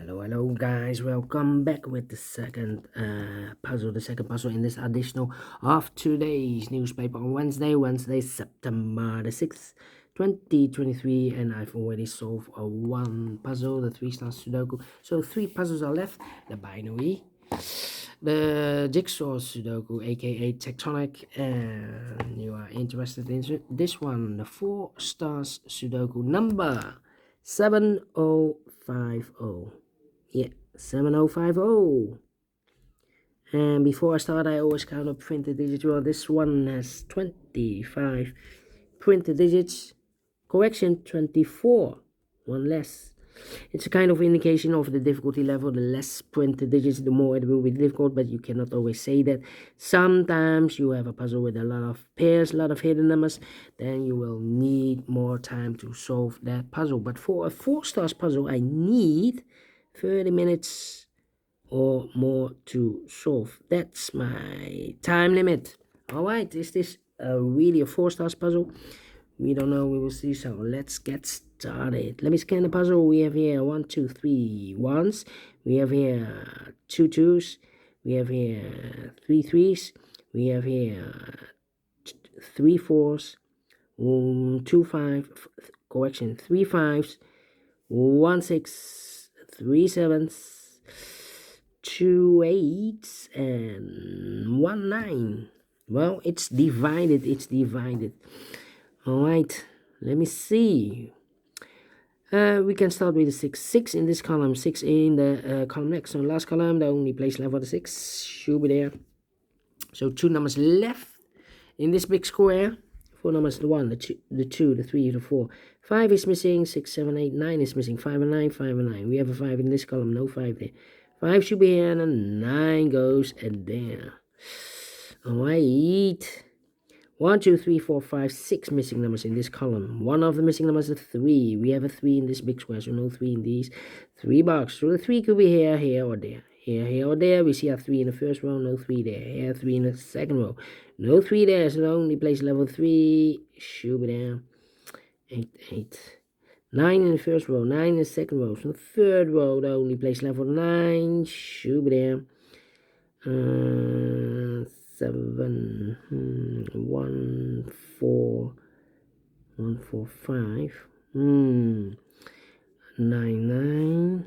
Hello guys, welcome back with the second puzzle in this additional of today's newspaper on Wednesday, September the 6th, 2023, and I've already solved one puzzle, the 3 Stars Sudoku. So 3 puzzles are left: the binary, the jigsaw Sudoku, aka tectonic, and you are interested in this one, the 4 Stars Sudoku number 7050. Yeah, 7050. And before I start, I always count up printed digits. Well, this one has 25 printed digits. Correction, 24. One less. It's a kind of indication of the difficulty level. The less printed digits, the more it will be difficult, but you cannot always say that. Sometimes you have a puzzle with a lot of pairs, a lot of hidden numbers, then you will need more time to solve that puzzle. But for a 4 stars puzzle, I need 30 minutes or more to solve. That's my time limit. Alright, is this really a 4 stars puzzle? We don't know, we will see. So let's get started. Let me scan the puzzle. We have here 1, 2, 3 ones. We have here 2 twos. We have here 3 threes. We have here 3 fours. 2 5. Correction, 3 fives. 1 6. 3 sevens. 2 8s and 1 9. Well, it's divided. All right, let me see. We can start with the 6 in this column, 6 in the column next. So last column, the only place left for the 6 should be there. So 2 numbers left in this big square. 4 numbers: the 1, the 2, the 3, the 4. 5 is missing. 6, 7, 8, 9 is missing. 5 and 9, 5 and 9. We have a 5 in this column, no 5 there. 5 should be here, and a 9 goes there. Alright. 1, 2, 3, 4, 5, 6 missing numbers in this column. One of the missing numbers is a 3. We have a 3 in this big square, so no 3 in these 3 boxes. So the 3 could be here, here, or there. Here, or there. We see a 3 in the first row, no 3 there. Here, 3 in the second row, no 3 there. So the only place level 3 should be there. 8, 8. 9 in the first row, 9 in the second row. So the third row, the only place level 9 should be there. 7, 1, 4, 1, 4, 5, 9, 9,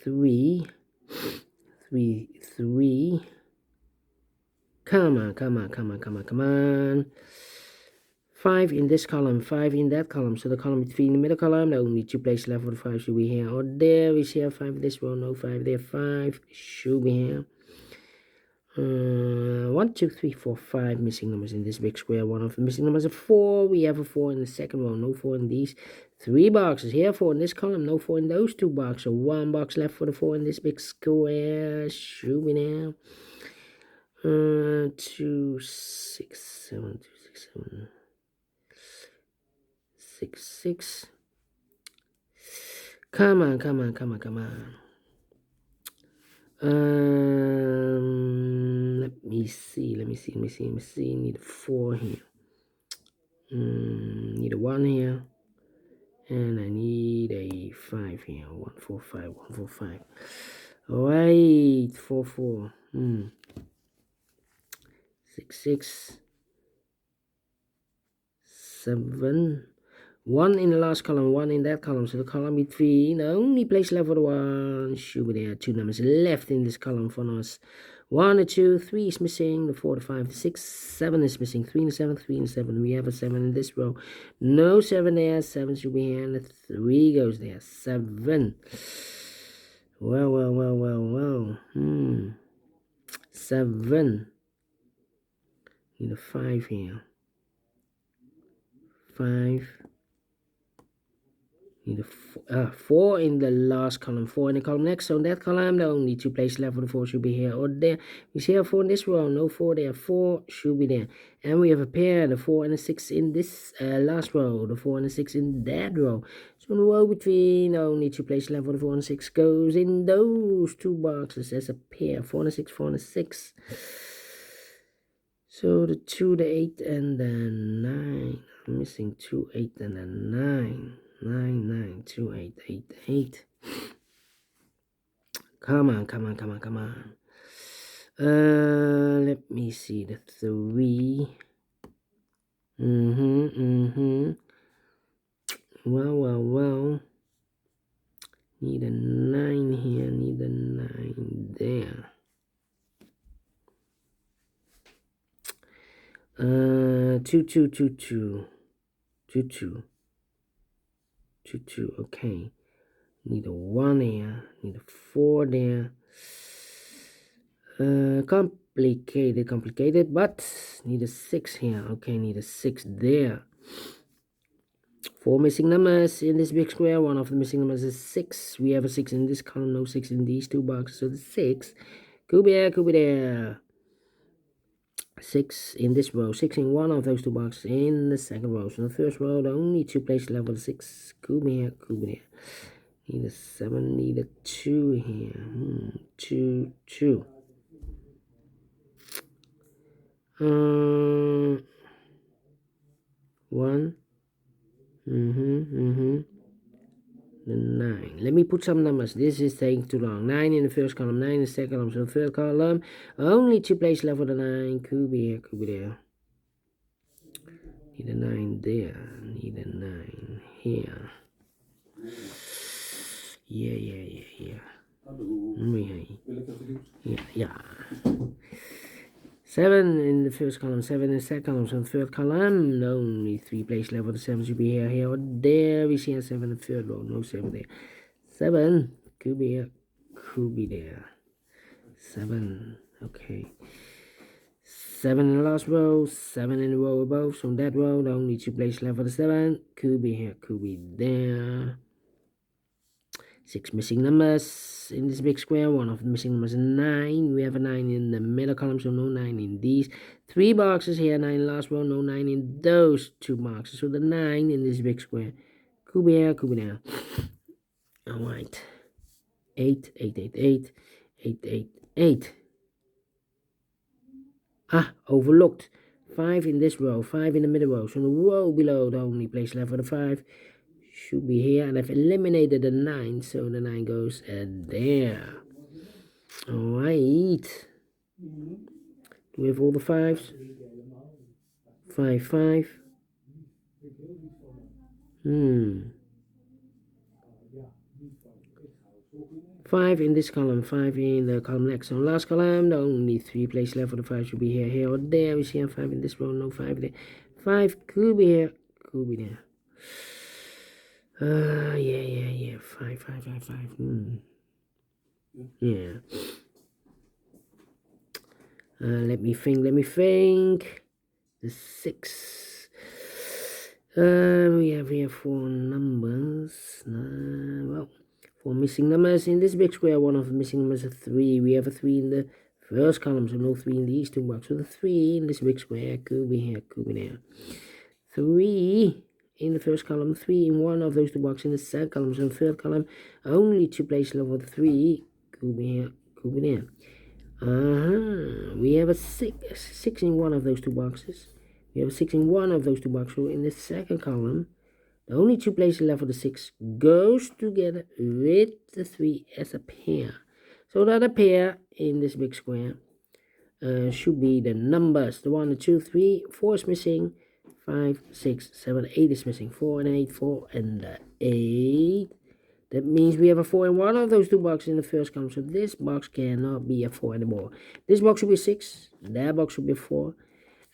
3, 3, 3. Come on. 5 in this column, 5 in that column. So the column between the middle column, the only 2 places left for the 5 should be here or there. We see a 5 in this row, no 5 there. 5 should be here. 1, 2, 3, 4, 5 missing numbers in this big square. One of the missing numbers is 4. We have a 4 in the second row, no 4 in these 3 boxes. Here 4 in this column, no 4 in those 2 boxes. So 1 box left for the 4 in this big square. Should be there. 2, 6, 7, 2, 6, 7. 6, 6. Come on. Let me see. Need a 4 here. Need a 1 here. And I need a 5 here. 1, 4, 5, 1, 4, 5. Alright, 4, 4. 6, 6. 7. 1 in the last column, 1 in that column. So the column between, the only place left for the 1 should be there. 2 numbers left in this column for us. 1, the 2, 3 is missing. The 4, the 5, the 6, 7 is missing. 3 and the 7, 3 and 7. We have a 7 in this row. No 7 there. 7 should be here. And the 3 goes there. 7. Well. 7. Need a 5 here. 5. Need a 4 in the last column, 4 in the column next. So in that column, the only 2 places left for the 4 should be here or there. We see a 4 in this row, no 4 there. 4 should be there. And we have a pair, the 4 and the 6 in this last row, the 4 and the 6 in that row. So in the row between, the only 2 places left for the 4 and 6 goes in those 2 boxes as a pair, 4 and a 6, 4 and a 6. So the 2, the 8, and the 9. I'm missing 2, 8, and the 9. 9, 9. 2888. Come on. Let me see the 3. Well. Need a 9 here, need a 9 there. 2. Okay. Need a 1 there, need a 4 there. Complicated, but need a 6 here. Okay, need a 6 there. 4 missing numbers in this big square. One of the missing numbers is 6. We have a 6 in this column, no 6 in these two boxes. So the 6 could be there. 6 in this row, 6 in one of those two boxes in the second row. So the first row, the only two places left for the 6 could be there. Need a 7, need a 2 here. 2. 1. The 9. Let me put some numbers. This is taking too long. 9 in the first column, 9 in the second column. So the third column, only two places left for the 9. Could be there. Need a 9 there. Need a 9 here. Yeah. Yeah. 7 in the first column, 7 in the second column. So the third column, only 3 places left for the 7 should be here or there. We see a 7 in the third row, no 7 there. 7 could be there. 7, okay. 7 in the last row, 7 in the row above. So in that row, the only 2 places left for the 7 could be here, could be there. 6 missing numbers in this big square. One of the missing numbers is 9. We have a 9 in the middle column, so no 9 in these 3 boxes here. 9 in the last row, no 9 in those 2 boxes. So the 9 in this big square could be here, could be there. Alright. 8. 8. Overlooked. 5 in this row, 5 in the middle row. So the row below, the only place left for the 5 should be here, and I've eliminated the 9, so the 9 goes there. Alright. Do we have all the 5s? 5. 5 in this column, 5 in the column next. So last column, the only 3 places left for the 5 should be here or there. We see a 5 in this row, no 5 there. 5 could be here, could be there. Yeah. 5. Yeah. Let me think. The 6. We have here 4 numbers. 4 missing numbers in this big square. One of the missing numbers is 3. We have a 3 in the first column, so no 3 in these two boxes. So the 3 in this big square could be here, could be there. 3 in the first column, 3 in one of those two boxes in the second column. So the third column, only 2 places left for the 3 could be here, could be there. We have a 6 in one of those two boxes. We have a 6 in one of those two boxes. So in the second column, the only 2 places left for the 6 goes together with the 3 as a pair. So that a pair in this big square should be the numbers. The 1, the 2, 3, 4 is missing. 5, 6, 7, 8 is missing. 4 and 8, 4 and 8. That means we have a 4 in one of those two boxes in the first column. So this box cannot be a 4 anymore. This box should be 6. That box should be 4.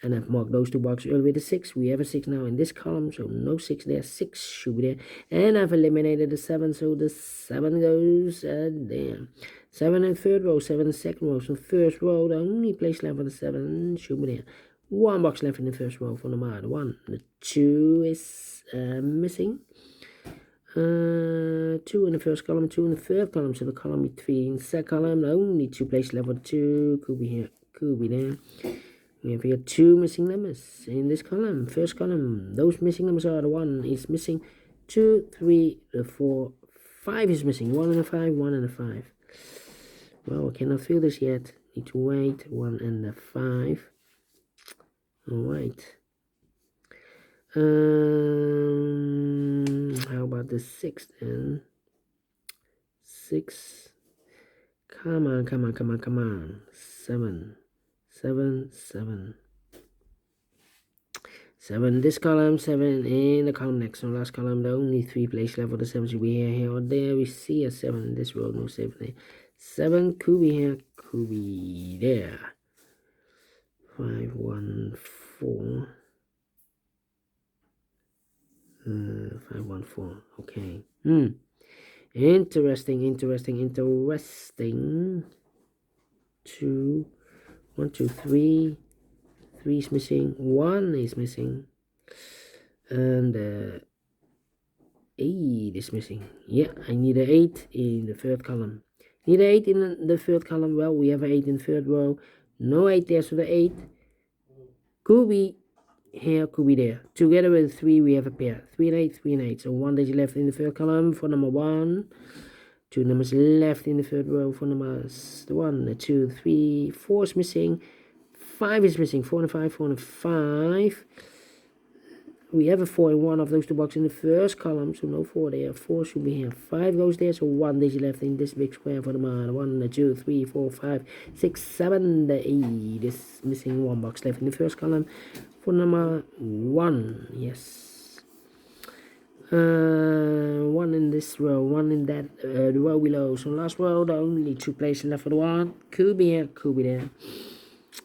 And I've marked those two boxes earlier with a 6. We have a 6 now in this column. So no 6 there. 6 should be there. And I've eliminated the 7. So the 7 goes there. 7 in third row. 7 in second row. So first row, the only place left for the 7 should be there. 1 box left in the first row for the number 1. The 2 is missing. 2 in the first column, 2 in the third column. So the column between the second column, the only 2 places left for the 2 could be here, could be there. We have here 2 missing numbers in this column. First column, those missing numbers are the 1 is missing, 2, 3, 4, 5 is missing. 1 and a 5, 1 and a 5. Well, I cannot fill this yet. Need to wait. 1 and a 5. Alright. How about the 6 then? 6. Come on. 7. 7 this column, 7 in the column next. So last column, the only 3 place left for the 7 should be here or there. We see a 7 in this row, no 7 there. 7 could be here, could be there. 5, 1, 4. 5, 1, 4. Okay. Interesting. 2, 1, 2, 3. 3 is missing. 1 is missing. And 8 is missing. Yeah, I need an 8 in the third column. Need an 8 in the third column. Well, we have an 8 in the third row. No 8 there, so the 8 could be here, could be there. Together with 3, we have a pair. 3 and 8, 3 and 8. So 1 digit left in the third column for number 1. 2 numbers left in the third row for numbers 1, 2, 3, 4 is missing. 5 is missing. 4 and 5, 4 and 5. We have a 4 in one of those two boxes in the first column, so no 4 there. 4 should be here. 5 goes there, so 1 digit left in this big square for the man. 1, 2, 3, 4, 5, 6, 7, the 8 is missing 1 box left in the first column for number 1. Yes. 1 in this row, 1 in that the row below. So last row, the only 2 places left for the 1. Could be here, could be there.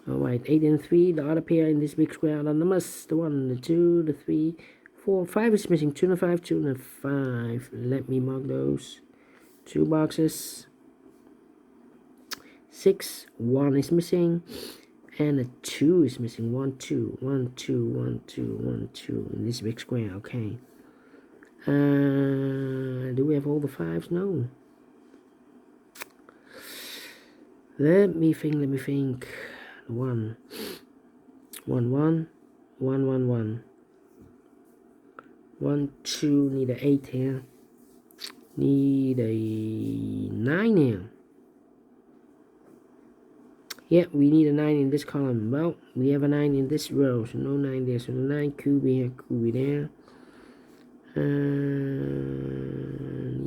Alright, 8 and 3, the other pair in this big square. The numbers, the 1, the 2, the 3, 4, 5 is missing. 2 and 5, 2 and 5. Let me mark those 2 boxes. 6, 1 is missing. And a 2 is missing. 1, 2, 1, 2, 1, 2, 1, 2 in this big square. Okay. Do we have all the 5s? No. Let me think. 1, 1, 1, 1, 1, 1. 1, 2, need an 8 here. Need a 9 here. Yeah, we need a 9 in this column. Well, we have a 9 in this row, so no 9 there. So the 9 could be here, could be there.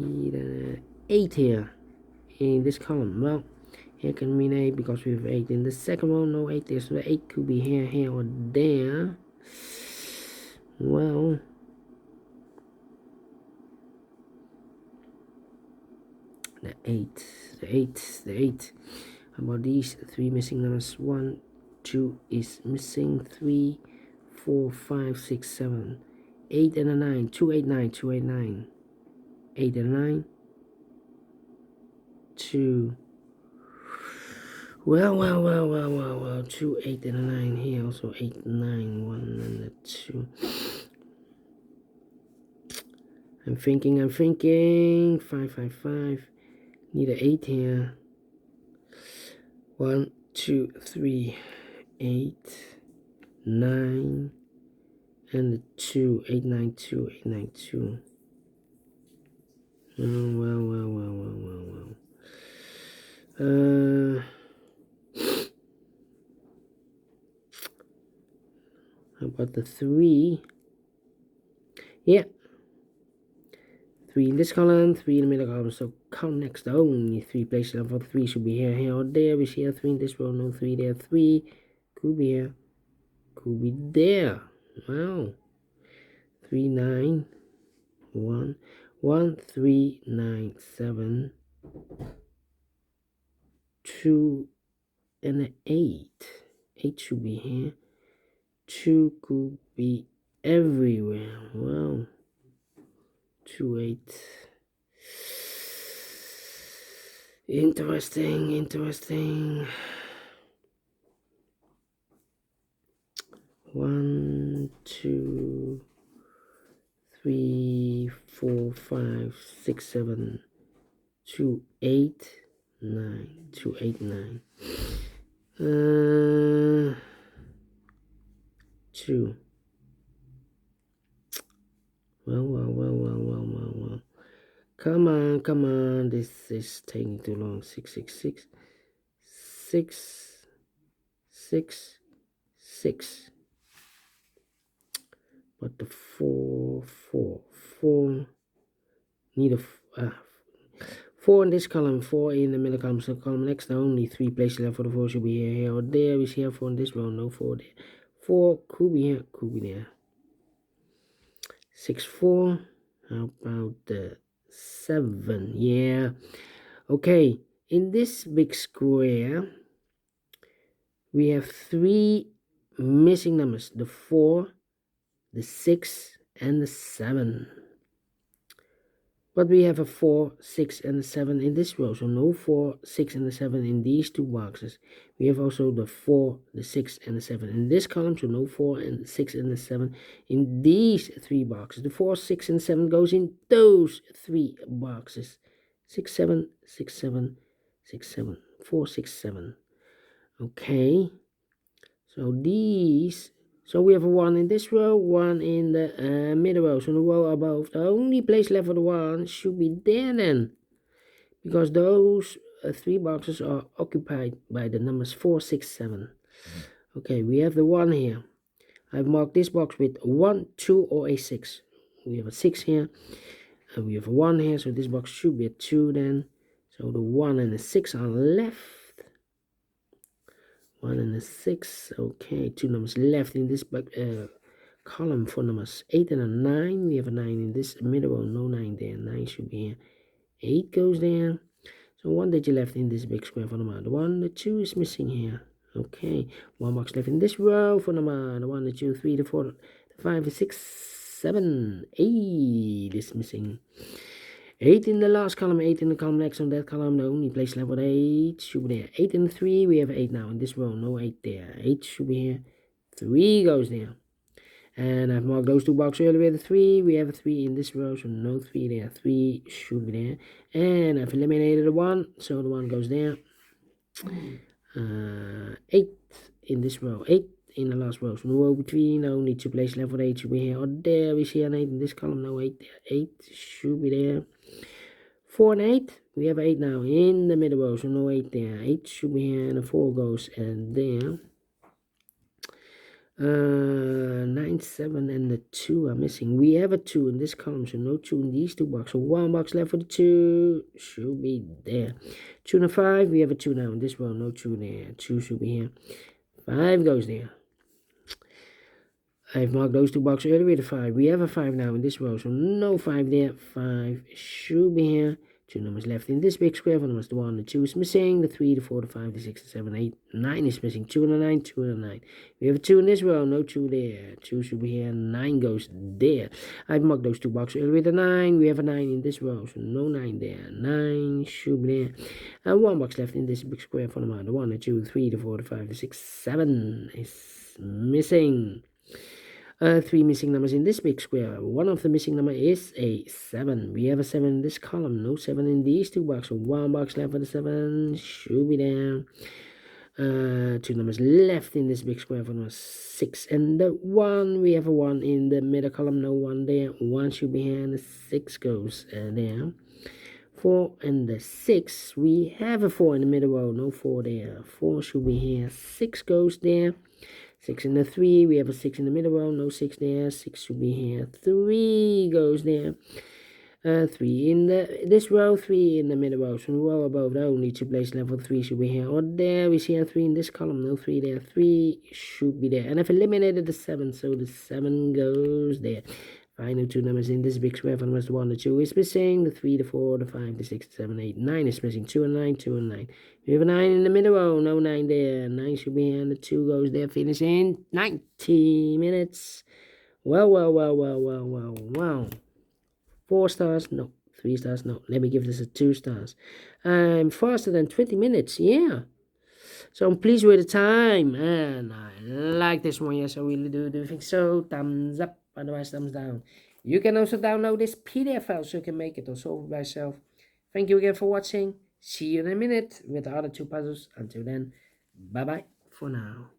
Need an 8 here in this column. Well, here can mean 8 because we have 8 in the second row, no 8 there. So the 8 could be here, or there. Well, the 8. How about these 3 missing numbers? 1, 2 is missing. 3, 4, 5, 6, 7, 8 and a 9. 2, 8, 9. 2, 8, 9. 8 and a 9. 2. Well. 2, 8 and a 9 here. Also 8, 9, 1 and a 2. I'm thinking. 5, 5, 5. Need an 8 here. 1, 2, 3, 8, 9, and the 2, 8, 9, 2, 8, 9, 2. Well. How about the 3? Yeah. 3 in this column, 3 in the middle column. So count next. The only 3 places for the 3 should be here, or there. We see a 3 in this row, no 3 there. 3 could be here, could be there. Wow. 3, 9, 1, 1, 3, 9, 7, 2, and an 8. 8 should be here. 2 could be everywhere. Wow. 2, 8. Interesting. 1, 2, 3, 4, 5, 6, 7, 2, 8, 9. 2, 8, 9. 2. Well. Come on. This is taking too long. 6, 6, 6. 6. But the 4 need a 4 in this column, 4 in the middle column. So column next, only 3 places left for the 4 should be here or there. We see here 4 in this row, no 4 there. 4 could be here, could be there. 6, 4. How about the 7? Yeah. Okay. In this big square, we have 3 missing numbers: the 4, the 6, and the 7. But we have a 4, 6, and a 7 in this row. So no 4, 6, and a 7 in these 2 boxes. We have also the 4, the 6, and the 7 in this column. So no 4, and 6, and the 7 in these 3 boxes. The 4, 6, and 7 goes in those 3 boxes. 6, 7, 6, 7, 6, 7. 4, 6, 7. Okay. So these... So we have a 1 in this row, 1 in the middle row. So the row above, the only place left for the 1 should be there then. Because those 3 boxes are occupied by the numbers 4, 6, 7. Okay, we have the 1 here. I've marked this box with 1, 2, or a 6. We have a 6 here. And we have a 1 here, so this box should be a 2 then. So the 1 and the 6 are left. 1 and a 6. Okay, 2 numbers left in this column for numbers 8 and a 9. We have a 9 in this middle row. No 9 there. 9 should be here. 8 goes there. So 1 digit left in this big square for number. The 1, the 2 is missing here. Okay, 1 box left in this row for number. The 1, the 2, 3, the 4, the 5, the 6, 7, 8 is missing. 8 in the last column, 8 in the column next on that column. The only place left with 8 should be there. 8 in the 3, we have 8 now in this row. No 8 there. 8 should be here. 3 goes there. And I've marked those 2 boxes earlier with a 3. We have a 3 in this row, so no 3 there. 3 should be there. And I've eliminated the 1, so the 1 goes there. 8 in this row. 8 in the last row. So no row between. Only 2 places left with 8 should be here or there. We see an 8 in this column. No 8 there. 8 should be there. 4 and 8. We have 8 now in the middle row, so no 8 there. 8 should be here, and the 4 goes there. 9, 7, and the 2 are missing. We have a 2 in this column, so no 2 in these 2 boxes. So 1 box left for the 2 should be there. 2 and a 5. We have a 2 now in this row. No 2 there. 2 should be here. 5 goes there. I've marked those 2 boxes earlier with a 5. We have a 5 now in this row, so no 5 there. 5 should be here. 2 numbers left in this big square. For numbers, the 1, the 2 is missing. The 3, the 4, the 5, the 6, the 7, 8, 9 is missing. 2 and a 9, 2 and a 9. We have a 2 in this row, no 2 there. 2 should be here. 9 goes there. I've marked those 2 boxes earlier with a 9. We have a 9 in this row, so no 9 there. 9 should be there. And 1 box left in this big square. For number, the 1, the 2, the 3, the 4, the 5, the 6, 7 is missing. 3 missing numbers in this big square. One of the missing number is a 7. We have a 7 in this column. No 7 in these 2 boxes. So 1 box left for the 7 should be there. 2 numbers left in this big square for number 6 and the 1. We have a 1 in the middle column. No 1 there. 1 should be here, and the 6 goes there. 4 and the 6. We have a 4 in the middle row. No 4 there. 4 should be here. 6 goes there. 6 in the 3, we have a 6 in the middle row, no 6 there, 6 should be here, 3 goes there, 3 in this row, 3 in the middle row, so the row above the only 2 places left for 3 should be here or there. We see a 3 in this column, no 3 there, 3 should be there, and I've eliminated the 7, so the 7 goes there. Final 2 numbers in this big square. For numbers, the 1, the 2 is missing. The 3, the 4, the 5, the 6, the 7, 8, 9 is missing. 2 and 9, 2 and 9. We have a 9 in the middle row. No 9 there. 9 should be here, and the 2 goes there. Finish in 90 minutes. Well. 4 stars? No. 3 stars? No. Let me give this a 2 stars. I'm faster than 20 minutes. Yeah. So I'm pleased with the time, and I like this one. Yes, I really do think so. Thumbs up. Otherwise, thumbs down. You can also download this PDF file so you can make it or solve it by yourself. Thank you again for watching. See you in a minute with the other 2 puzzles. Until then, bye-bye for now.